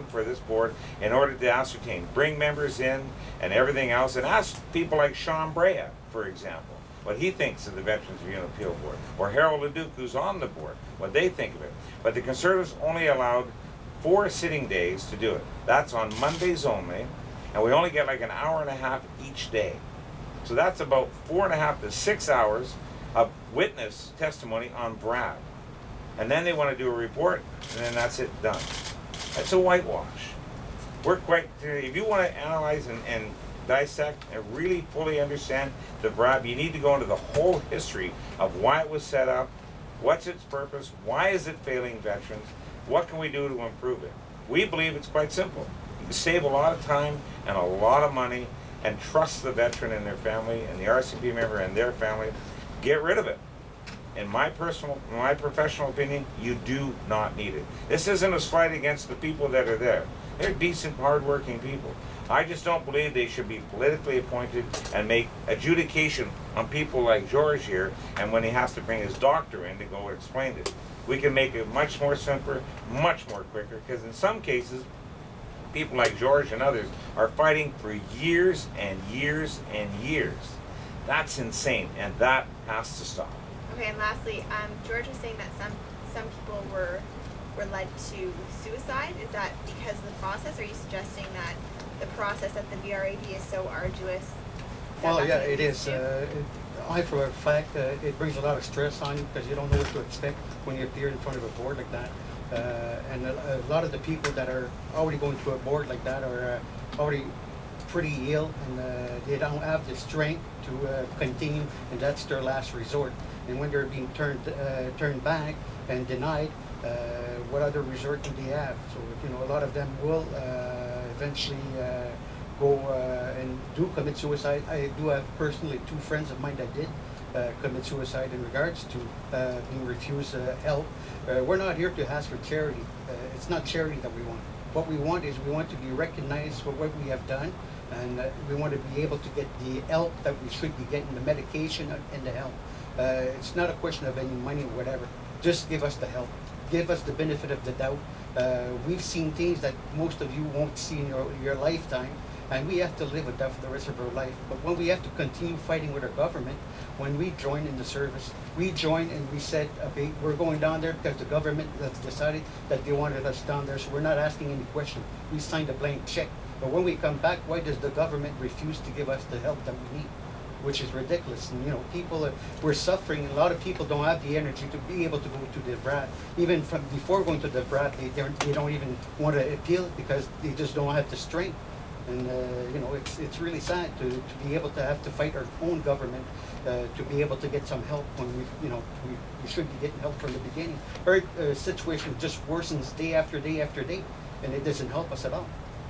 for this board in order to ascertain, bring members in and everything else, and ask people like Sean Brea, for example, what he thinks of the Veterans Review and Appeal Board, or Harold Leduc, who's on the board, what they think of it. But the Conservatives only allowed 4 sitting days to do it. That's on Mondays only, and we only get like an hour and a half each day. So that's about 4.5 to 6 hours of witness testimony on VRAB. And then they want to do a report, and then that's it, done. That's a whitewash. We're quite, if you want to analyze and dissect and really fully understand the VRAB, you need to go into the whole history of why it was set up, what's its purpose, why is it failing veterans, what can we do to improve it. We believe it's quite simple. You can save a lot of time and a lot of money and trust the veteran and their family and the RCMP member and their family. Get rid of it. In my professional opinion, you do not need it. This isn't a slight against the people that are there. They're decent, hard-working people. I just don't believe they should be politically appointed and make adjudication on people like George here, and when he has to bring his doctor in to go explain it. We can make it much more simpler, much more quicker, because in some cases, people like George and others are fighting for years and years and years. That's insane, and that has to stop. Okay, and lastly, George was saying that some people were led to suicide. Is that because of the process? Or are you suggesting that the process at the VRAB is so arduous? Well, yeah, it is. I, for a fact, it brings a lot of stress on you because you don't know what to expect when you appear in front of a board like that. And a lot of the people that are already going to a board like that are already pretty ill, and they don't have the strength to continue, and that's their last resort. And when they're being turned back and denied, what other resort do they have? So, you know, a lot of them will eventually go and do commit suicide. I do have personally 2 friends of mine that did commit suicide in regards to being refused help. We're not here to ask for charity. It's not charity that we want. What we want is we want to be recognized for what we have done, and we want to be able to get the help that we should be getting, the medication and the help. It's not a question of any money or whatever. Just give us the help. Give us the benefit of the doubt. We've seen things that most of you won't see in your lifetime, and we have to live with that for the rest of our life. But when we have to continue fighting with our government, when we join in the service, we join and we said, okay, we're going down there because the government has decided that they wanted us down there, so we're not asking any questions. We signed a blank check. But when we come back, why does the government refuse to give us the help that we need? Which is ridiculous. And, you know, people, we're suffering. A lot of people don't have the energy to be able to go to the VRAB. Even from before going to the VRAB, they don't even want to appeal because they just don't have the strength. And you know, it's really sad to be able to have to fight our own government to be able to get some help when we should be getting help from the beginning. Our situation just worsens day after day after day, and it doesn't help us at all.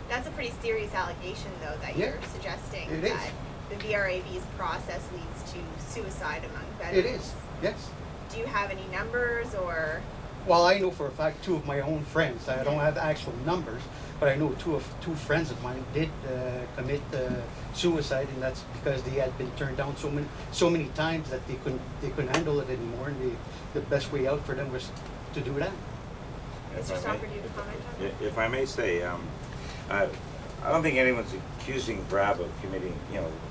That's a pretty serious allegation, though, that you're suggesting that the VRAB's process leads to suicide among veterans. It is, yes. Do you have any numbers or? Well, I know for a fact 2 of my own friends. I don't have actual numbers, but I know two friends of mine did commit suicide, and that's because they had been turned down so many times that they couldn't handle it anymore, and the best way out for them was to do that. Mr. Stockford, do you have a comment on that? If I may say, I don't think anyone's accusing VRAB of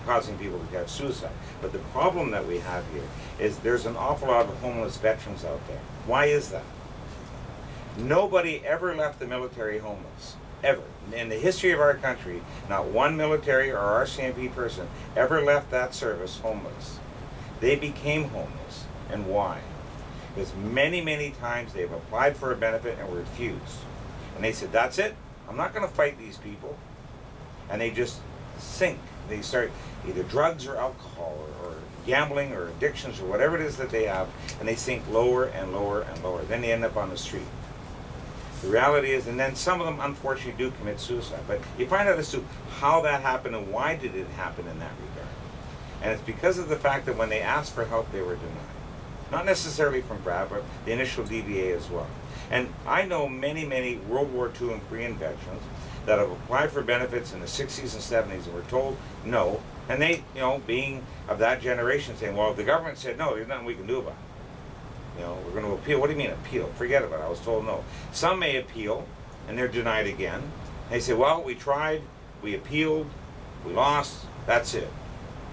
causing people to have suicide. But the problem that we have here is there's an awful lot of homeless veterans out there. Why is that? Nobody ever left the military homeless, ever. In the history of our country, not one military or RCMP person ever left that service homeless. They became homeless. And why? Because many, many times they've applied for a benefit and were refused. And they said, that's it, I'm not going to fight these people. And they just sink. They start either drugs or alcohol or gambling or addictions or whatever it is that they have, and they sink lower and lower and lower. Then they end up on the street. The reality is, and then some of them unfortunately do commit suicide, but you find out as to how that happened and why did it happen in that regard. And it's because of the fact that when they asked for help, they were denied. Not necessarily from VRAB, but the initial DVA as well. And I know many, many World War II and Korean veterans that have applied for benefits in the 60s and 70s and were told no, and they, being of that generation, saying, well, if the government said no, there's nothing we can do about it. We're going to appeal. What do you mean appeal? Forget about it. I was told no. Some may appeal, and they're denied again. They say, well, we tried, we appealed, we lost, that's it.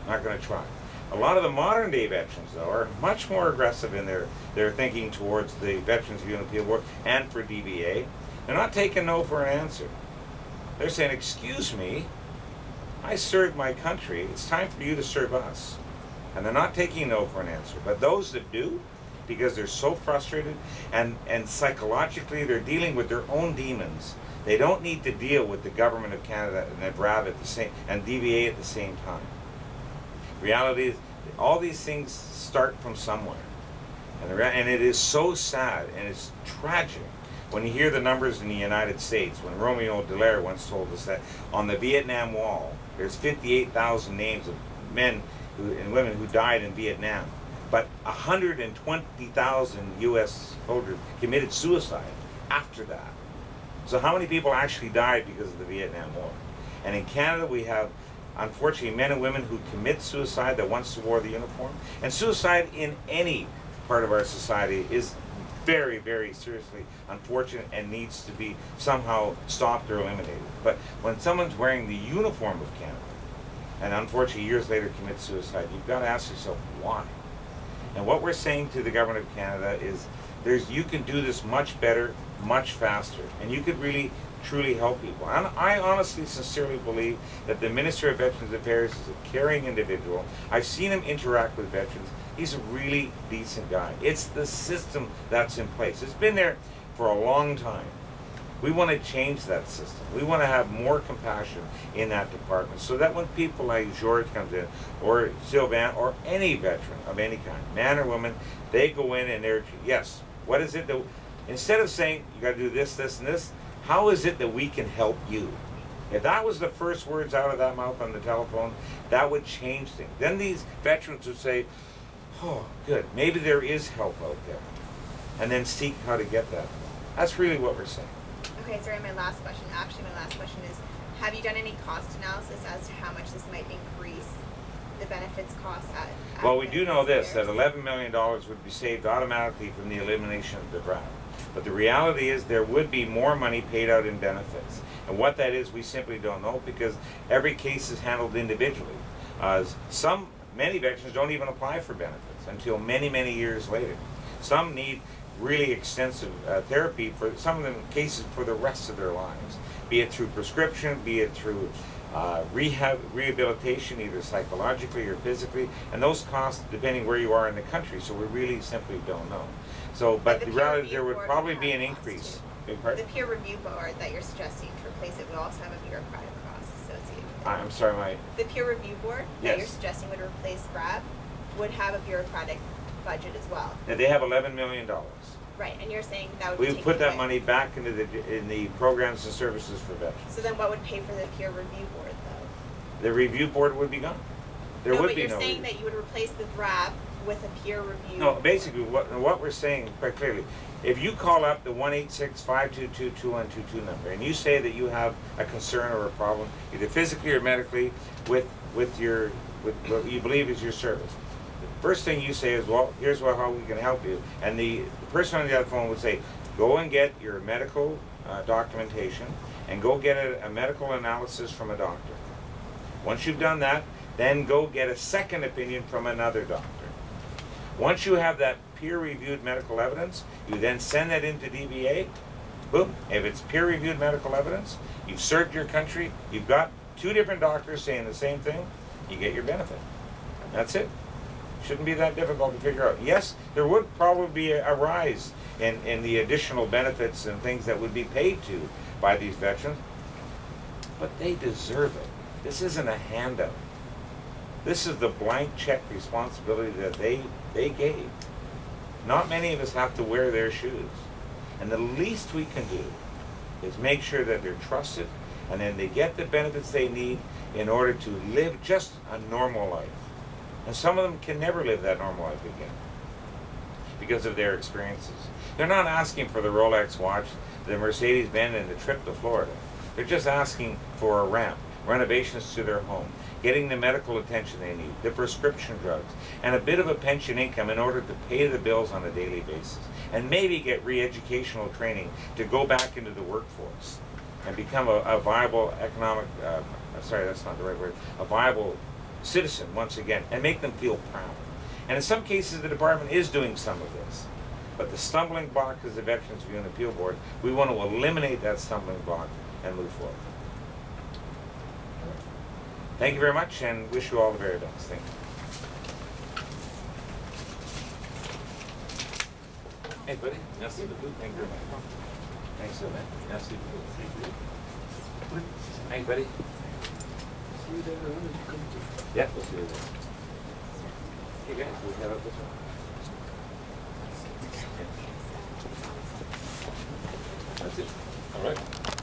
Not going to try. A lot of the modern day veterans, though, are much more aggressive in their thinking towards the Veterans Review and Appeal Board and for DVA. They're not taking no for an answer. They're saying, excuse me, I served my country, it's time for you to serve us. And they're not taking no for an answer. But those that do, because they're so frustrated and psychologically they're dealing with their own demons, they don't need to deal with the Government of Canada and VRAB at the same, and DVA at the same time. Reality is, all these things start from somewhere. And it is so sad and it's tragic when you hear the numbers in the United States. When Romeo Dallaire once told us that on the Vietnam Wall, there's 58,000 names of men and women who died in Vietnam, but 120,000 U.S. soldiers committed suicide after that. So how many people actually died because of the Vietnam War? And in Canada, we have, unfortunately, men and women who commit suicide that once wore the uniform. And suicide in any part of our society is very, very seriously unfortunate and needs to be somehow stopped or eliminated. But when someone's wearing the uniform of Canada, and unfortunately years later commits suicide, you've got to ask yourself why. And what we're saying to the Government of Canada is you can do this much better, much faster, and you could really truly help people. And I honestly, sincerely believe that the Minister of Veterans Affairs is a caring individual. I've seen him interact with veterans. He's a really decent guy. It's the system that's in place. It's been there for a long time. We want to change that system. We want to have more compassion in that department so that when people like George comes in, or Sylvain, or any veteran of any kind, man or woman, they go in and they're, yes, what is it that, instead of saying, you got to do this, this, and this, how is it that we can help you? If that was the first words out of that mouth on the telephone, that would change things. Then these veterans would say, oh, good, maybe there is help out there. And then seek how to get that. That's really what we're saying. Okay, sorry, my last question is, have you done any cost analysis as to how much this might increase the benefits cost at Well, we do know this, that affairs? $11 million would be saved automatically from the elimination of the VRAB. But the reality is there would be more money paid out in benefits. And what that is, we simply don't know because every case is handled individually. Many veterans don't even apply for benefits until many, many years later. Some need really extensive therapy for some of the cases for the rest of their lives, be it through prescription, be it through rehabilitation, either psychologically or physically, and those costs depending where you are in the country, so we really simply don't know. So, but the reality, there would probably be an increase. Beg pardon? The peer review board that you're suggesting to replace it would also have a bureaucratic cost associated with it. I'm sorry, The peer review board that Yes. you're suggesting would replace VRAB would have a bureaucratic budget as well. they have $11 million. Right, and you're saying that would We be would put taken that away. money back into the programs and services for veterans. So then what would pay for the peer review board though? The review board would be gone. There no, would but be you're no saying review. that you would replace the VRAB with a peer review No, board. basically what we're saying quite clearly, if you call up the 1-866-522-2122 number and you say that you have a concern or a problem, either physically or medically, with what you believe is your service, the first thing you say is, well, here's how we can help you. And the person on the other phone would say, go and get your medical documentation and go get a medical analysis from a doctor. Once you've done that, then go get a second opinion from another doctor. Once you have that peer-reviewed medical evidence, you then send that into DVA. Boom. If it's peer-reviewed medical evidence, you've served your country, you've got two different doctors saying the same thing, you get your benefit. That's it. Shouldn't be that difficult to figure out. Yes, there would probably be a rise in the additional benefits and things that would be paid to by these veterans, but they deserve it. This isn't a handout. This is the blank check responsibility that they gave. Not many of us have to wear their shoes. And the least we can do is make sure that they're trusted and then they get the benefits they need in order to live just a normal life. And some of them can never live that normal life again because of their experiences. They're not asking for the Rolex watch, the Mercedes-Benz, and the trip to Florida. They're just asking for a ramp, renovations to their home, getting the medical attention they need, the prescription drugs, and a bit of a pension income in order to pay the bills on a daily basis. and maybe get re-educational training to go back into the workforce and become a viable economic, sorry, that's not the right word, a viable citizen once again, and make them feel proud. And in some cases, the department is doing some of this. But the stumbling block is the Veterans Review and Appeal Board. We want to eliminate that stumbling block and move forward. Thank you very much, and wish you all the very best. Thank you. Hey, buddy. Merci beaucoup. Thank you very much. Thanks, so man. Merci beaucoup. Thank you. Hey, buddy. See you later on as you come to. Yeah, we'll see you later. Hey, guys, we'll head up this one. That's it. All right.